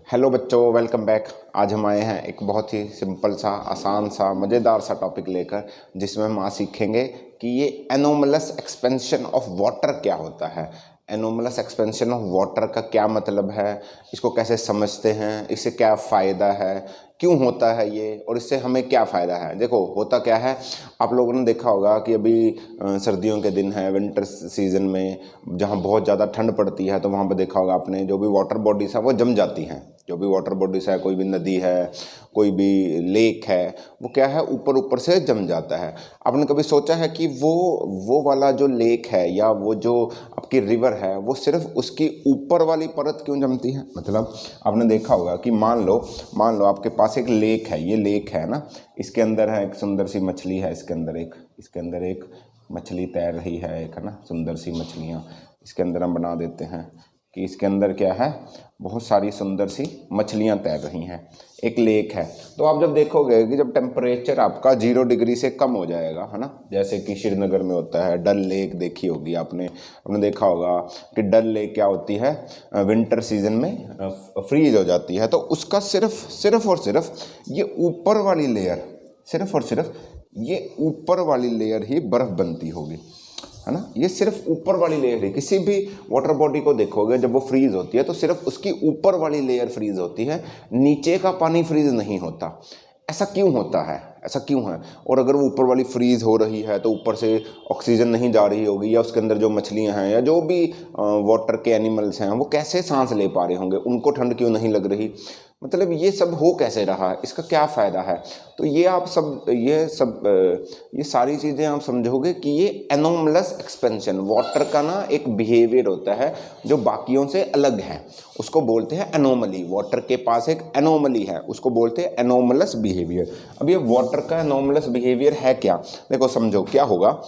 Hello बच्चों, welcome back. आज हम आए हैं एक बहुत ही सिंपल सा, आसान सा, मज़ेदार सा टॉपिक लेकर, जिसमें हम आज सीखेंगे कि ये एनोमलस एक्सपेंशन ऑफ वाटर क्या होता है। एनोमलस एक्सपेंशन ऑफ वाटर का क्या मतलब है, इसको कैसे समझते हैं, इससे क्या फ़ायदा है, क्यों होता है ये, और इससे हमें क्या फ़ायदा है। देखो होता क्या है, आप लोगों ने देखा होगा कि अभी सर्दियों के दिन है, विंटर सीजन में जहाँ बहुत ज़्यादा ठंड पड़ती है, तो वहाँ पर देखा होगा आपने, जो भी वाटर बॉडीज़ हैं वो जम जाती हैं। जो भी वाटर बॉडीज़ है, कोई भी नदी है, कोई भी लेक है, वो क्या है, ऊपर ऊपर से जम जाता है। आपने कभी सोचा है कि वो वाला जो लेक है या वो जो आपकी रिवर है, वो सिर्फ उसकी ऊपर वाली परत क्यों जमती है। मतलब आपने देखा होगा कि मान लो आपके पास एक लेक है, ये लेक है ना, इसके अंदर है एक सुंदर सी मछली है, इसके अंदर एक मछली तैर रही है, एक है ना सुंदर सी मछलियाँ। इसके अंदर हम बना देते हैं कि इसके अंदर क्या है, बहुत सारी सुंदर सी मछलियाँ तैर रही हैं, एक लेक है। तो आप जब देखोगे कि जब टेम्परेचर आपका 0 डिग्री से कम हो जाएगा, है ना, जैसे कि श्रीनगर में होता है, डल लेक देखी होगी आपने देखा होगा कि डल लेक क्या होती है, विंटर सीजन में फ्रीज हो जाती है। तो उसका सिर्फ और सिर्फ ये ऊपर वाली लेयर, सिर्फ और सिर्फ ये ऊपर वाली लेयर ही बर्फ़ बनती होगी, है ना। ये सिर्फ ऊपर वाली लेयर है। किसी भी वाटर बॉडी को देखोगे जब वो फ्रीज होती है तो सिर्फ उसकी ऊपर वाली लेयर फ्रीज होती है, नीचे का पानी फ्रीज नहीं होता। ऐसा क्यों होता है, ऐसा क्यों है। और अगर वो ऊपर वाली फ्रीज हो रही है तो ऊपर से ऑक्सीजन नहीं जा रही होगी, या उसके अंदर जो मछलियां हैं या जो भी वाटर के एनिमल्स हैं वो कैसे सांस ले पा रहे होंगे, उनको ठंड क्यों नहीं लग रही। मतलब ये सब हो कैसे रहा है, इसका क्या फ़ायदा है। तो ये सारी चीज़ें आप समझोगे कि ये एनोमलस एक्सपेंशन, वाटर का ना एक बिहेवियर होता है जो बाकियों से अलग है, उसको बोलते हैं एनोमली। वाटर के पास एक एनोमली है, उसको बोलते हैं एनोमलस बिहेवियर। अब ये वाटर का एनोमलस बिहेवियर है क्या, देखो समझो क्या होगा।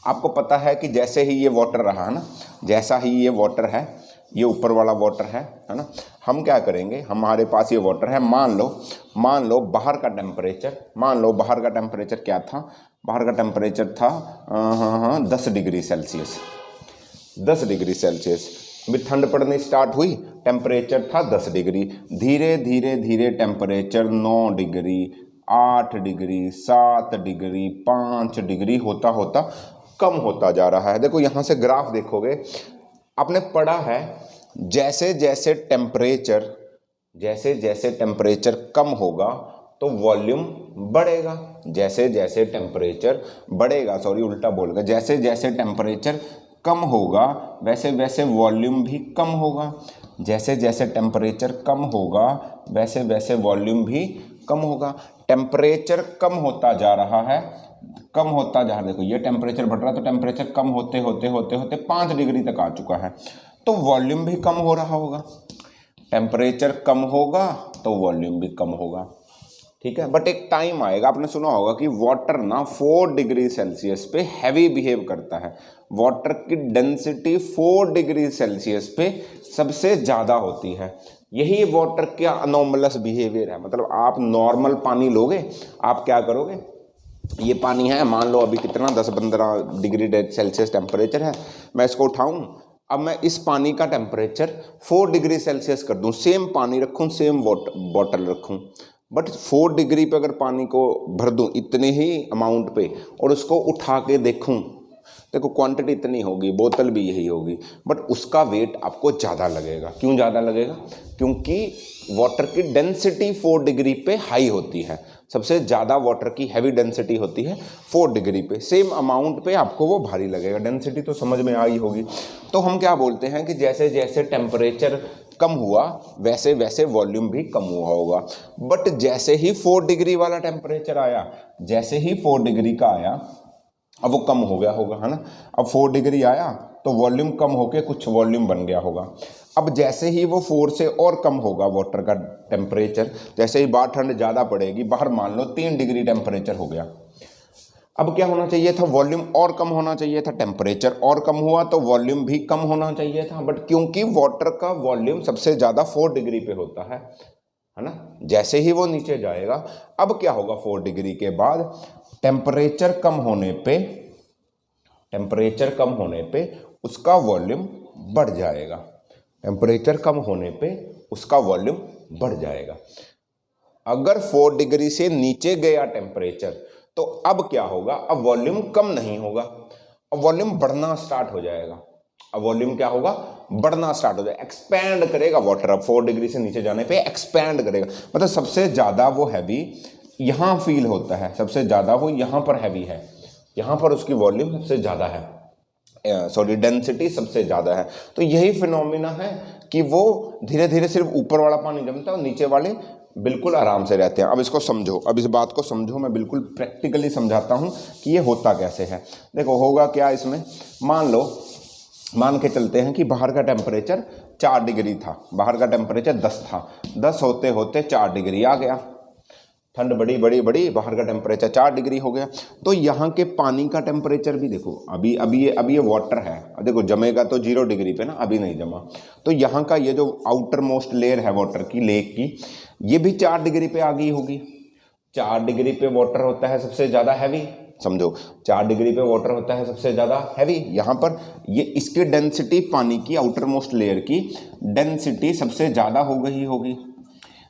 आपको पता है कि जैसे ही ये वाटर रहा है ना, जैसा ही ये वाटर है, ये ऊपर वाला वाटर है ना, हम क्या करेंगे, हमारे पास ये वाटर है, मान लो बाहर का टेम्परेचर क्या था, बाहर का टेम्परेचर था 10 डिग्री सेल्सियस, 10 डिग्री सेल्सियस। अभी ठंड पड़नी स्टार्ट हुई, टेम्परेचर था 10 डिग्री, धीरे धीरे धीरे temperature 9 degree, 8 degree, 7 degree, 5 degree होता होता कम होता जा रहा है। देखो यहाँ से ग्राफ देखोगे, आपने पढ़ा है जैसे जैसे टेम्परेचर कम होगा तो वॉल्यूम बढ़ेगा, जैसे जैसे टेम्परेचर बढ़ेगा, सॉरी उल्टा बोल गया, जैसे जैसे टेम्परेचर कम होगा वैसे वैसे वॉल्यूम भी कम होगा, जैसे जैसे टेम्परेचर कम होगा वैसे वैसे वॉल्यूम भी कम होगा। टेम्परेचर कम होता जा रहा है, कम होता जा रहा है। देखो ये टेम्परेचर बढ़ रहा है तो टेम्परेचर कम होते होते होते होते 5 डिग्री तक आ चुका है, तो वॉल्यूम भी कम हो रहा होगा। टेम्परेचर कम होगा तो वॉल्यूम भी कम होगा, ठीक है। बट एक टाइम आएगा, आपने सुना होगा कि वाटर ना 4 डिग्री सेल्सियस पे हैवी बिहेव करता है। वाटर की डेंसिटी 4 डिग्री सेल्सियस पे सबसे ज़्यादा होती है। यही वाटर का अनोमलस बिहेवियर है। मतलब आप नॉर्मल पानी लोगे, आप क्या करोगे, ये पानी है, मान लो अभी कितना 10-15 डिग्री सेल्सियस टेम्परेचर है, मैं इसको उठाऊं, अब मैं इस पानी का टेम्परेचर 4 डिग्री सेल्सियस कर दूं, सेम पानी रखूं, सेम बॉटल रखूं, बट 4 डिग्री पे अगर पानी को भर दूं इतने ही अमाउंट पे, और उसको उठा के देखूं, देखो क्वांटिटी इतनी होगी, बोतल भी यही होगी, बट उसका वेट आपको ज़्यादा लगेगा। क्यों ज़्यादा लगेगा, क्योंकि वाटर की डेंसिटी 4 डिग्री पे हाई होती है। सबसे ज़्यादा वाटर की हैवी डेंसिटी होती है 4 डिग्री पे, सेम अमाउंट पे आपको वो भारी लगेगा। डेंसिटी तो समझ में आई होगी। तो हम क्या बोलते हैं कि जैसे जैसे टेम्परेचर कम हुआ वैसे वैसे वॉल्यूम भी कम हुआ होगा। बट जैसे ही 4 डिग्री वाला टेम्परेचर आया, जैसे ही 4 डिग्री का आया, अब वो कम हो गया होगा, है ना। अब 4 डिग्री आया तो वॉल्यूम कम होके कुछ वॉल्यूम बन गया होगा। अब जैसे ही वो 4 से और कम होगा वाटर का टेम्परेचर, जैसे ही बाहर ठंड ज़्यादा पड़ेगी, बाहर मान लो 3 डिग्री टेम्परेचर हो गया, अब क्या होना चाहिए था, वॉल्यूम और कम होना चाहिए था। टेम्परेचर और कम हुआ तो वॉल्यूम भी कम होना चाहिए था। बट क्योंकि वाटर का वॉल्यूम सबसे ज़्यादा 4 डिग्री पे होता है ना, जैसे ही वो नीचे जाएगा, अब क्या होगा, 4 डिग्री के बाद टेम्परेचर कम होने पे उसका वॉल्यूम बढ़ जाएगा। टेम्परेचर कम होने पे उसका वॉल्यूम बढ़ जाएगा। अगर 4 डिग्री से नीचे गया टेम्परेचर तो अब क्या होगा, अब वॉल्यूम कम नहीं होगा, अब वॉल्यूम बढ़ना स्टार्ट हो जाएगा। अब वॉल्यूम क्या होगा, बढ़ना स्टार्ट हो जाएगा, एक्सपैंड करेगा वाटर। अब 4 डिग्री से नीचे जाने पे एक्सपैंड करेगा, मतलब सबसे ज़्यादा वो हैवी यहाँ फील होता है, सबसे ज़्यादा वो यहाँ पर हैवी है, यहाँ पर उसकी वॉल्यूम सबसे ज़्यादा है, सॉरी डेंसिटी सबसे ज़्यादा है। तो यही फिनोमिना है कि वो धीरे धीरे सिर्फ ऊपर वाला पानी जमता है और नीचे वाले बिल्कुल आराम से रहते हैं। अब इसको समझो, अब इस बात को समझो, मैं बिल्कुल प्रैक्टिकली समझाता हूँ कि ये होता कैसे है। देखो होगा क्या इसमें, मान के चलते हैं कि बाहर का टेम्परेचर 4 डिग्री था, बाहर का टेम्परेचर 10 था, 10 होते होते 4 डिग्री आ गया, ठंड बड़ी, बाहर का टेम्परेचर 4 डिग्री हो गया। तो यहाँ के पानी का टेम्परेचर भी देखो, अभी ये वाटर है, अब देखो जमेगा तो 0 डिग्री पे ना, अभी नहीं जमा। तो यहाँ का ये जो आउटर मोस्ट लेयर है वाटर की, लेक की, ये भी 4 डिग्री पे आ गई होगी। 4 डिग्री पे वाटर होता है सबसे ज़्यादा हैवी, समझो 4 डिग्री पे वाटर होता है सबसे ज़्यादा हैवी। यहाँ पर ये इसकी डेंसिटी, पानी की आउटर मोस्ट लेयर की डेंसिटी सबसे ज़्यादा हो गई होगी।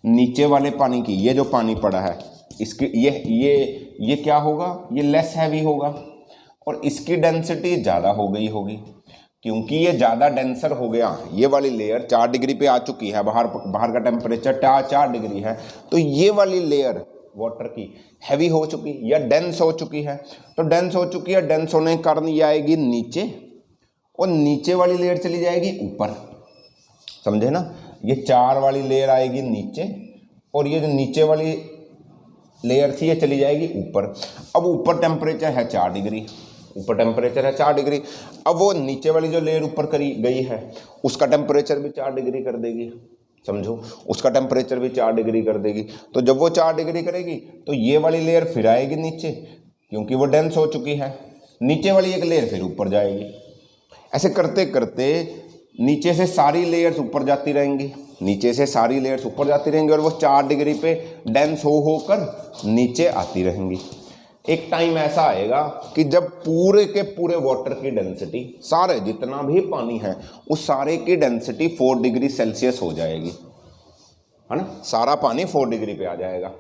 नीचे वाले पानी की, ये जो पानी पड़ा है इसकी ये क्या होगा, ये लेस हैवी होगा और इसकी डेंसिटी ज़्यादा हो गई होगी, क्योंकि ये ज़्यादा डेंसर हो गया। ये वाली लेयर 4 डिग्री पे आ चुकी है, बाहर का टेम्परेचर 4 डिग्री है, तो ये वाली लेयर वाटर की हैवी हो चुकी या डेंस हो चुकी है। तो डेंस हो चुकी है, डेंस होने के कारण ये आएगी नीचे और नीचे वाली लेयर चली जाएगी ऊपर, समझे ना। ये 4 वाली लेयर आएगी नीचे और ये जो नीचे वाली लेयर थी ये चली जाएगी ऊपर। अब ऊपर टेम्परेचर है 4 डिग्री, ऊपर टेम्परेचर है 4 डिग्री। अब वो नीचे वाली जो लेयर ऊपर करी गई है उसका टेम्परेचर भी 4 डिग्री कर देगी, समझो, उसका टेम्परेचर भी 4 डिग्री कर देगी। तो जब वो 4 डिग्री करेगी तो ये वाली लेयर फिर आएगी नीचे, क्योंकि वो डेंस हो चुकी है, नीचे वाली एक लेयर फिर ऊपर जाएगी। ऐसे करते करते नीचे से सारी लेयर्स ऊपर जाती रहेंगी, नीचे से सारी लेयर्स ऊपर जाती रहेंगी और वो 4 डिग्री पे डेंस होकर नीचे आती रहेंगी। एक टाइम ऐसा आएगा कि जब पूरे के पूरे वाटर की डेंसिटी, सारे जितना भी पानी है उस सारे की डेंसिटी 4 डिग्री सेल्सियस हो जाएगी, है ना, सारा पानी 4 डिग्री पे आ जाएगा।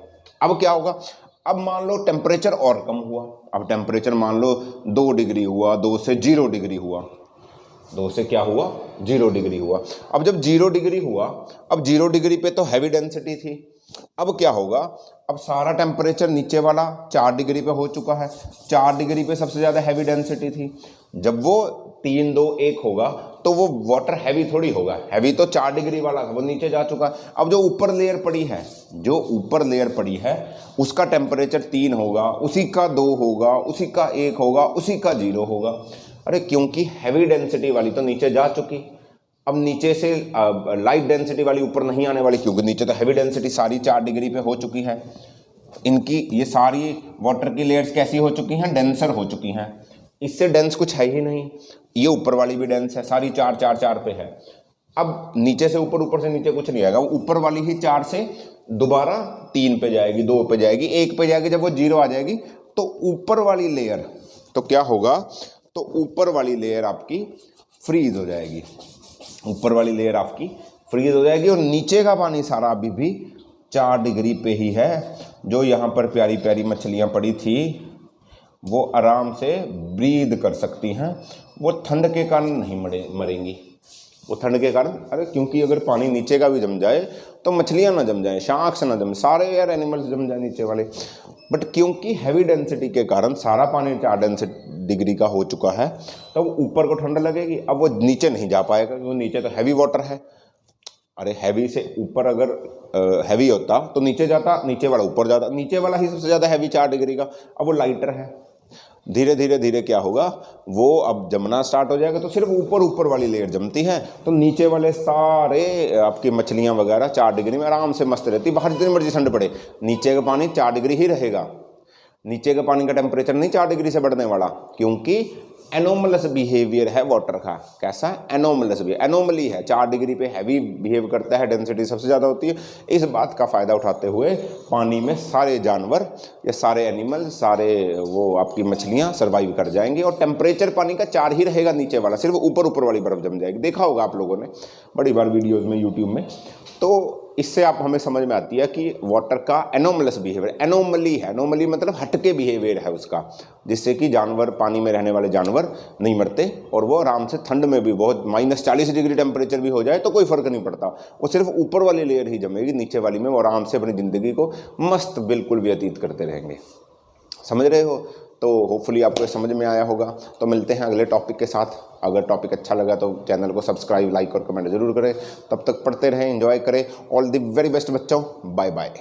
अब क्या होगा, अब मान लो टेम्परेचर और कम हुआ, अब टेम्परेचर मान लो 2 डिग्री हुआ, 2 से 0 डिग्री हुआ, 2 से क्या हुआ 0 डिग्री हुआ। अब जब 0 डिग्री हुआ, अब 0 डिग्री पे तो हैवी डेंसिटी थी, अब क्या होगा, अब सारा टेम्परेचर नीचे वाला 4 डिग्री पे हो चुका है, 4 डिग्री पे सबसे ज़्यादा हैवी डेंसिटी थी। जब वो 3 2 1 होगा तो वो वाटर हैवी थोड़ी होगा, हैवी तो 4 डिग्री वाला था, वो नीचे जा चुका। अब जो ऊपर लेयर पड़ी है, जो ऊपर लेयर पड़ी है उसका टेम्परेचर 3 होगा, उसी का 2 होगा, उसी का 1 होगा, उसी का 0 होगा। अरे क्योंकि हैवी डेंसिटी वाली तो नीचे जा चुकी, अब नीचे से लाइट डेंसिटी वाली ऊपर नहीं आने वाली, क्योंकि नीचे तो हैवी डेंसिटी सारी 4 डिग्री पे हो चुकी है। इनकी ये सारी वाटर की लेयर्स कैसी हो चुकी हैं, डेंसर हो चुकी हैं, इससे डेंस कुछ है ही नहीं। ये ऊपर वाली भी डेंस है, सारी 4 4 4 पे है। अब नीचे से ऊपर, ऊपर से नीचे कुछ नहीं आएगा, ऊपर वाली ही 4 से दोबारा 3 पे जाएगी, 2 पे जाएगी, 1 पे जाएगी। जब वो 0 आ जाएगी तो ऊपर वाली लेयर, तो क्या होगा, तो ऊपर वाली लेयर आपकी फ्रीज हो जाएगी, ऊपर वाली लेयर आपकी फ्रीज हो जाएगी और नीचे का पानी सारा अभी भी 4 डिग्री पे ही है। जो यहाँ पर प्यारी प्यारी मछलियाँ पड़ी थी वो आराम से ब्रीद कर सकती हैं, वो ठंड के कारण नहीं मरेंगी, वो ठंड के कारण, अरे क्योंकि अगर पानी नीचे का भी जम जाए तो मछलियाँ ना जम जाए, शार्क्स ना जम, सारे एयर एनिमल्स जम जाए नीचे वाले। बट क्योंकि हैवी डेंसिटी के कारण सारा पानी 4 डिग्री का हो चुका है, तो वो ऊपर को ठंड लगेगी, अब वो नीचे नहीं जा पाएगा, क्योंकि नीचे तो हैवी वाटर है। अरे हैवी से ऊपर अगर हैवी होता तो नीचे जाता, नीचे वाला ऊपर जाता, नीचे वाला ही सबसे ज़्यादा हैवी 4 डिग्री का, अब वो लाइटर है। धीरे धीरे धीरे क्या होगा, वो अब जमना स्टार्ट हो जाएगा, तो सिर्फ ऊपर ऊपर वाली लेयर जमती है, तो नीचे वाले सारे आपकी मछलियाँ वगैरह 4 डिग्री में आराम से मस्त रहती। बाहर जितनी मर्जी ठंड पड़े, नीचे का पानी 4 डिग्री ही रहेगा, नीचे के पानी का टेम्परेचर नहीं 4 डिग्री से बढ़ने वाला, क्योंकि एनोमलस बिहेवियर है वाटर का। कैसा? एनोमलस भी, एनोमली है, 4 डिग्री पे हैवी बिहेव करता है, डेंसिटी सबसे ज़्यादा होती है। इस बात का फ़ायदा उठाते हुए पानी में सारे जानवर या सारे एनिमल, सारे वो आपकी मछलियाँ सर्वाइव कर जाएंगी। और टेम्परेचर पानी का 4 ही रहेगा, नीचे वाला सिर्फ ऊपर वाली बर्फ़ जम जाएगी। देखा होगा आप लोगों ने बड़ी बार वीडियोज़ में, यूट्यूब में। तो इससे आप हमें समझ में आती है कि वाटर का एनोमलस बिहेवियर, एनोमली है, एनोमली मतलब हटके बिहेवियर है उसका, जिससे कि जानवर, पानी में रहने वाले जानवर नहीं मरते और वो आराम से ठंड में भी, बहुत -40 डिग्री टेम्परेचर भी हो जाए तो कोई फ़र्क नहीं पड़ता, वो सिर्फ ऊपर वाली लेयर ही जमेगी, नीचे वाली में वो आराम से अपनी ज़िंदगी को मस्त बिल्कुल व्यतीत करते रहेंगे। समझ रहे हो? तो होपफुली आपको समझ में आया होगा। तो मिलते हैं अगले टॉपिक के साथ। अगर टॉपिक अच्छा लगा तो चैनल को सब्सक्राइब, लाइक और कमेंट जरूर करें। तब तक पढ़ते रहें, एंजॉय करें। ऑल द वेरी बेस्ट बच्चों, बाय बाय।